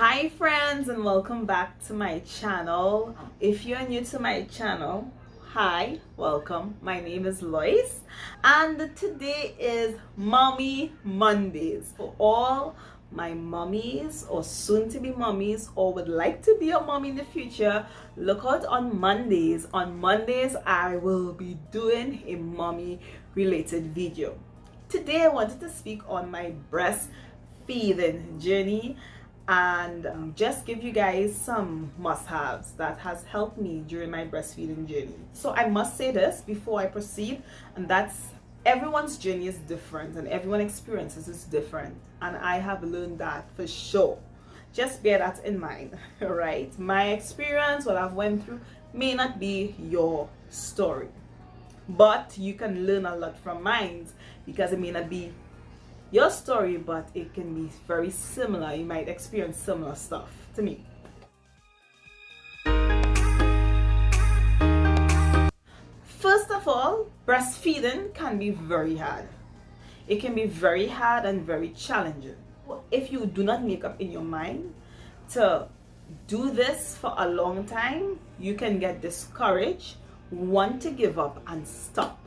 Hi friends, and welcome back to my channel. If you're new to my channel, hi, welcome. My name is Lois, and today is Mommy Mondays. For all my mommies or soon to be mommies or would like to be a mommy in the future, look out on Mondays. On Mondays I will be doing a mommy related video. Today I wanted to speak on my breastfeeding journey and just give you guys some must-haves that has helped me during my breastfeeding journey. So I must say this before I proceed, and that's everyone's journey is different and everyone's experiences is different, and I have learned that for sure. Just bear that in mind. Right, my experience, what I've went through, may not be your story, but you can learn a lot from mine because it may not be your story, but it can be very similar. You might experience similar stuff to me. First of all, breastfeeding can be very hard. It can be very hard and very challenging. If you do not make up in your mind to do this for a long time, you can get discouraged, want to give up and stop.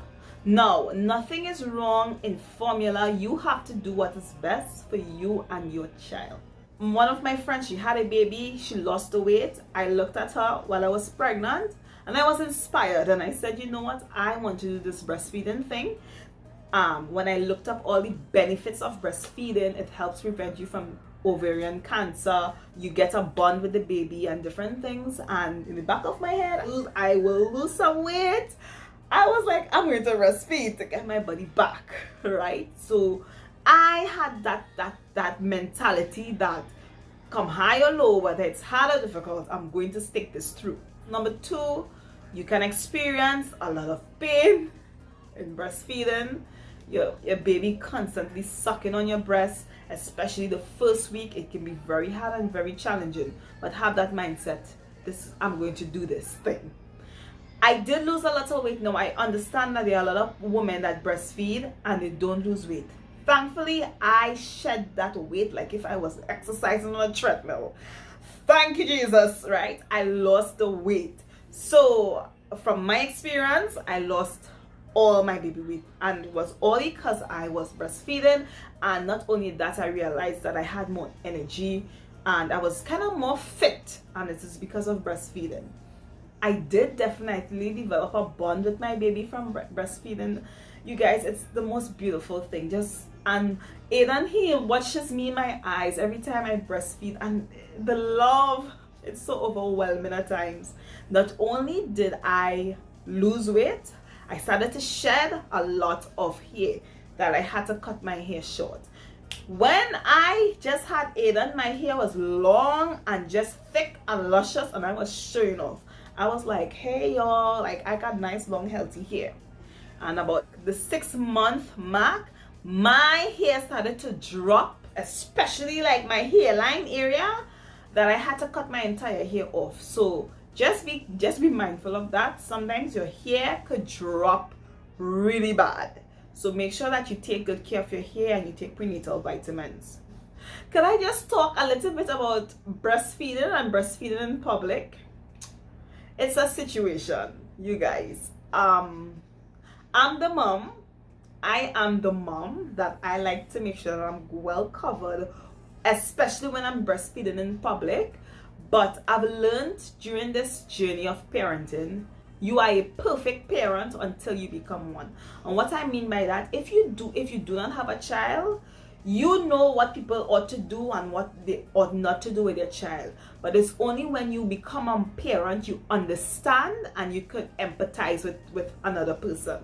No, nothing is wrong in formula. You have to do what is best for you and your child. One of my friends, she had a baby, she lost the weight. I looked at her while I was pregnant and I was inspired, and I said, you know what, I want to do this breastfeeding thing. When I looked up all the benefits of breastfeeding, it helps prevent you from ovarian cancer, you get a bond with the baby and different things. And in the back of my head, I will lose some weight. I was like, I'm going to breastfeed to get my body back, right? So I had that mentality that come high or low, whether it's hard or difficult, I'm going to stick this through. Number two, you can experience a lot of pain in breastfeeding. Your baby constantly sucking on your breast, especially the first week. It can be very hard and very challenging, but have that mindset, I'm going to do this thing. I did lose a lot of weight. Now I understand that there are a lot of women that breastfeed and they don't lose weight. Thankfully, I shed that weight like if I was exercising on a treadmill. Thank you, Jesus, right? I lost the weight. So from my experience, I lost all my baby weight, and it was all because I was breastfeeding. And not only that, I realized that I had more energy and I was kind of more fit, and it is because of breastfeeding. I did definitely develop a bond with my baby from breastfeeding. You guys, it's the most beautiful thing. And Aidan, he watches me in my eyes every time I breastfeed, and the love, it's so overwhelming at times. Not only did I lose weight, I started to shed a lot of hair that I had to cut my hair short. When I just had Aidan, my hair was long and just thick and luscious, and I was showing off. I was like, hey y'all, like I got nice long healthy hair. And about the 6-month mark, my hair started to drop, especially like my hairline area, that I had to cut my entire hair off. So just be mindful of that. Sometimes your hair could drop really bad. So make sure that you take good care of your hair and you take prenatal vitamins. Can I just talk a little bit about breastfeeding and breastfeeding in public? It's a situation, you guys. I'm the mom. I am the mom that I like to make sure that I'm well covered, especially when I'm breastfeeding in public. But I've learned during this journey of parenting, you are a perfect parent until you become one. And what I mean by that, if you do not have a child, you know what people ought to do and what they ought not to do with their child. But it's only when you become a parent you understand and you could empathize with another person,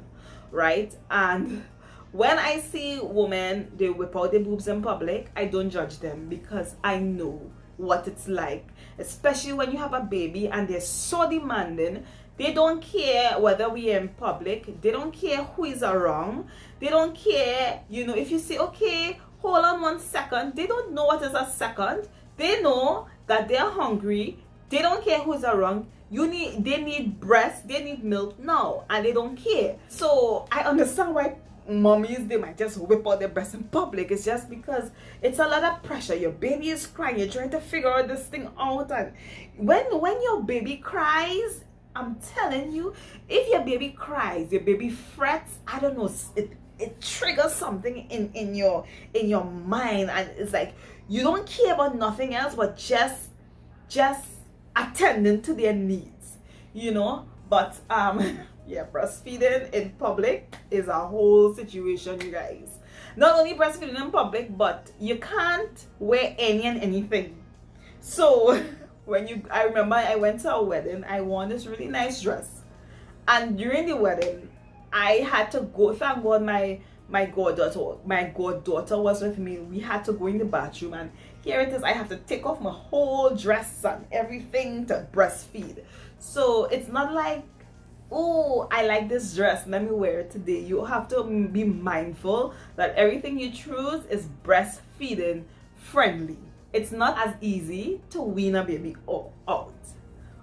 right? And when I see women, they whip out their boobs in public, I don't judge them because I know what it's like. Especially when you have a baby and they're so demanding. They don't care whether we are in public. They don't care who is around. They don't care, if you say, okay, hold on 1 second. They don't know what is a second. They know that they're hungry. They don't care who's around. They need breast, they need milk now, and they don't care. So I understand why mommies, they might just whip out their breast in public. It's just because it's a lot of pressure. Your baby is crying, you're trying to figure out this thing out, and when your baby cries, I'm telling you, if your baby cries, your baby frets, I don't know, it triggers something in your mind, and it's like you don't care about nothing else but just attending to their needs, you know. But yeah, breastfeeding in public is a whole situation, you guys. Not only breastfeeding in public, but you can't wear any and anything. So I remember I went to a wedding, I wore this really nice dress, and during the wedding I had to go, thank God my goddaughter was with me. We had to go in the bathroom, and here it is, I have to take off my whole dress and everything to breastfeed. So it's not like, oh, I like this dress, let me wear it today. You have to be mindful that everything you choose is breastfeeding friendly. It's not as easy to wean a baby out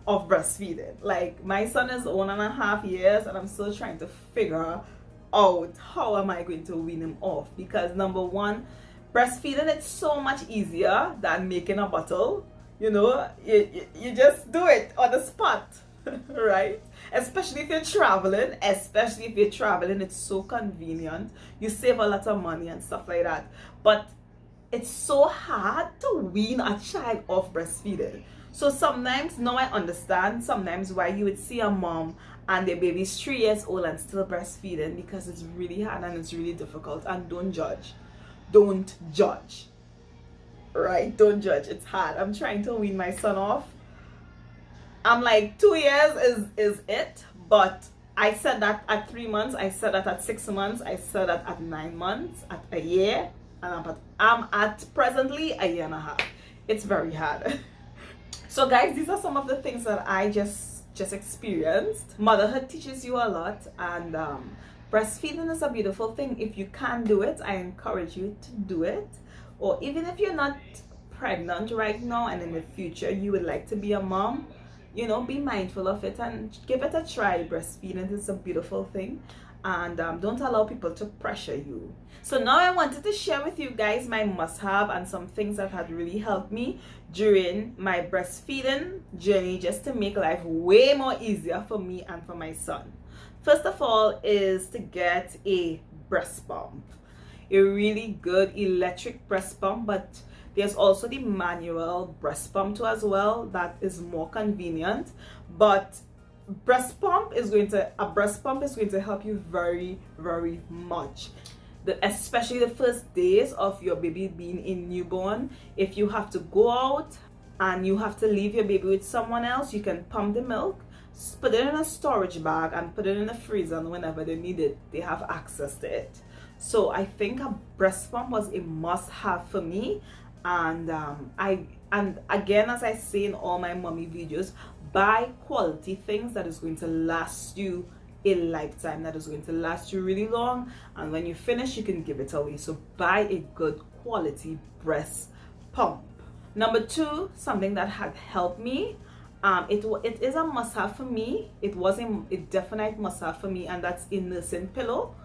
of breastfeeding. Like, my son is 1.5 years and I'm still trying to figure out how am I going to wean him off, because number one, breastfeeding, it's so much easier than making a bottle. You know, you just do it on the spot. Right? Especially if you're traveling, it's so convenient. You save a lot of money and stuff like that. But it's so hard to wean a child off breastfeeding. So sometimes, now I understand sometimes why you would see a mom and their baby's 3 years old and still breastfeeding, because it's really hard and it's really difficult. And don't judge. Right? Don't judge. It's hard. I'm trying to wean my son off. I'm like, 2 years is it, but I said that at 3 months, I said that at 6 months, I said that at 9 months, at a year, and I'm at presently a 1.5 years. It's very hard. So guys, these are some of the things that I just experienced. Motherhood teaches you a lot, and breastfeeding is a beautiful thing. If you can do it, I encourage you to do it. Or even if you're not pregnant right now and in the future you would like to be a mom, you know, be mindful of it and give it a try. Breastfeeding is a beautiful thing, and don't allow people to pressure you. So now I wanted to share with you guys my must-have and some things that had really helped me during my breastfeeding journey, just to make life way more easier for me and for my son. First of all is to get a breast pump, a really good electric breast pump, but there's also the manual breast pump too as well that is more convenient. But a breast pump is going to help you very, very much. Especially the first days of your baby being in newborn. If you have to go out and you have to leave your baby with someone else, you can pump the milk, put it in a storage bag, and put it in the freezer, and whenever they need it, they have access to it. So I think a breast pump was a must-have for me. And again, as I say in all my mommy videos, buy quality things that is going to last you a lifetime, that is going to last you really long, and when you finish you can give it away. So buy a good quality breast pump. Number two, something that had helped me, it is a must-have for me. It was a definite must-have for me, and that's a nursing pillow.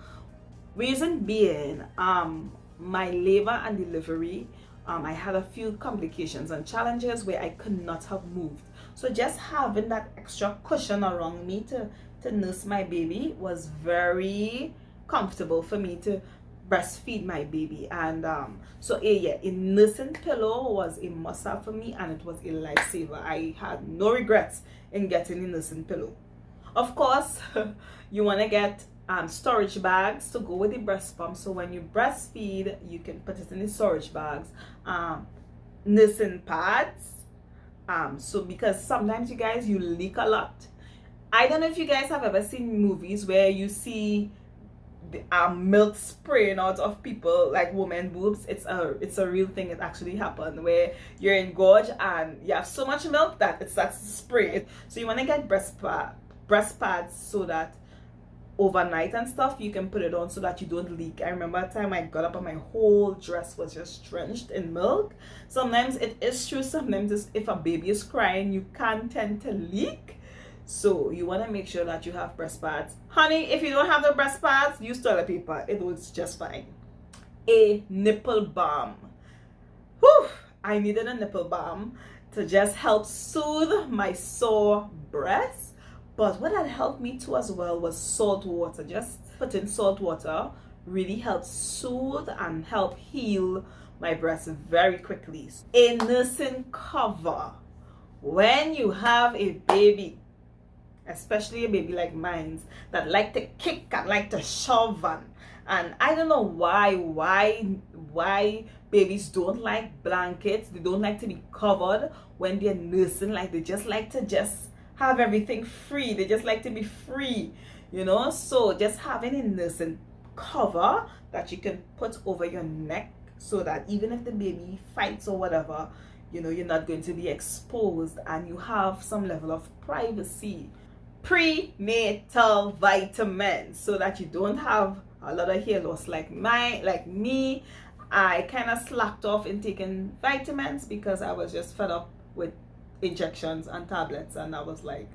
Reason being, my labor and delivery, I had a few complications and challenges where I could not have moved. So just having that extra cushion around me to nurse my baby was very comfortable for me to breastfeed my baby. And so a nursing pillow was a must-have for me, and it was a lifesaver. I had no regrets in getting a nursing pillow. Of course, you want to get storage bags to go with the breast pump, so when you breastfeed you can put it in the storage bags. Nursing pads, so because sometimes you guys, you leak a lot. I don't know if you guys have ever seen movies where you see the milk spraying out of people, like women boobs. It's a real thing. It actually happened, where you're in gorge and you have so much milk that it starts to spray. So you want to get breast pads so that overnight and stuff you can put it on so that you don't leak. I remember a time I got up and my whole dress was just drenched in milk. Sometimes it is true, sometimes if a baby is crying you can tend to leak. So you want to make sure that you have breast pads. Honey, if you don't have the breast pads, use toilet paper. It works just fine. A nipple balm. Whew, I needed a nipple balm to just help soothe my sore breasts. But what had helped me too as well was salt water. Just put in salt water really helps soothe and help heal my breasts very quickly. A nursing cover. When you have a baby, especially a baby like mine that like to kick and like to shove, and I don't know why babies don't like blankets. They don't like to be covered when they're nursing. Like, they just like to just have everything free. They just like to be free, you know. So just having a nursing cover that you can put over your neck, so that even if the baby fights or whatever, you know, you're not going to be exposed and you have some level of privacy. Prenatal vitamins, so that you don't have a lot of hair loss like me. I kind of slacked off in taking vitamins because I was just fed up with injections and tablets, and I was like,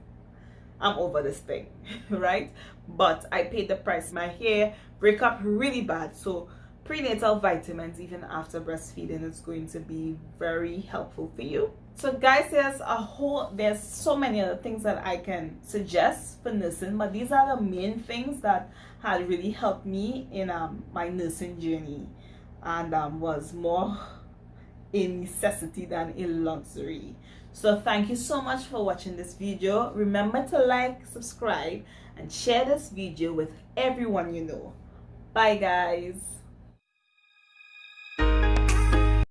I'm over this thing, right? But I paid the price. My hair break up really bad, so prenatal vitamins even after breastfeeding is going to be very helpful for you. So guys, there's so many other things that I can suggest for nursing, but these are the main things that had really helped me in my nursing journey, and was more a necessity than a luxury. So thank you so much for watching this video. Remember to like, subscribe, and share this video with everyone you know. Bye guys.